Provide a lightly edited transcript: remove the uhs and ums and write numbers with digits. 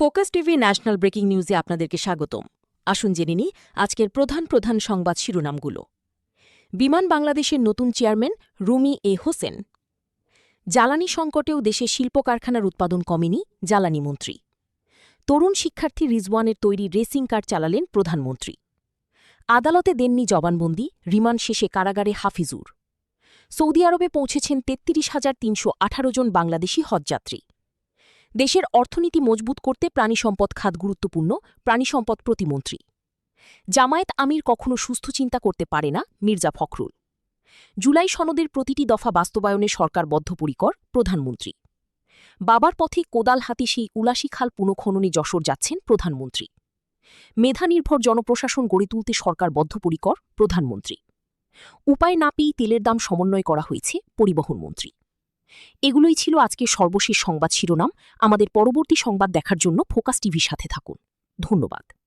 Focus TV national breaking নিউজে আপনাদেরকে স্বাগতম। আসুন জেনে নিই আজকের প্রধান সংবাদ শিরোনামগুলো। বিমান বাংলাদেশের নতুন চেয়ারম্যান রুমি এ হোসেন। জ্বালানি সংকটেও দেশে শিল্প কারখানার উৎপাদন কমেনি, জ্বালানি মন্ত্রী। তরুণ শিক্ষার্থী রিজওয়ানের তৈরি রেসিং কার চালালেন প্রধানমন্ত্রী। আদালতে দেননি জবানবন্দি, রিমান্ড শেষে কারাগারে হাফিজুর। সৌদি আরবে পৌঁছেছেন ৩৩,৩১৮ জন বাংলাদেশি হজযাত্রী। দেশের অর্থনীতি মজবুত করতে প্রাণিসম্পদ খাত গুরুত্বপূর্ণ, প্রাণিসম্পদ প্রতিমন্ত্রী। জামায়াত আমির কখনো সুস্থ চিন্তা করতে পারে না, মির্জা ফখরুল। জুলাই সনদের প্রতিটি দফা বাস্তবায়নে সরকার বদ্ধপরিকর, প্রধানমন্ত্রী। বাবার পথে কোদাল হাতে সেই উলাসী খাল পুনঃখননে যশোর যাচ্ছেন প্রধানমন্ত্রী। মেধানির্ভর জনপ্রশাসন গড়ে তুলতে সরকার বদ্ধপরিকর, প্রধানমন্ত্রী। উপায় না পেয়েই তেলের দাম সমন্বয় করা হয়েছে, পরিবহনমন্ত্রী। এগুলোই ছিল আজকের সর্বশেষ সংবাদ শিরোনাম। আমাদের পরবর্তী সংবাদ দেখার জন্য ফোকাস টিভির সাথে থাকুন। ধন্যবাদ।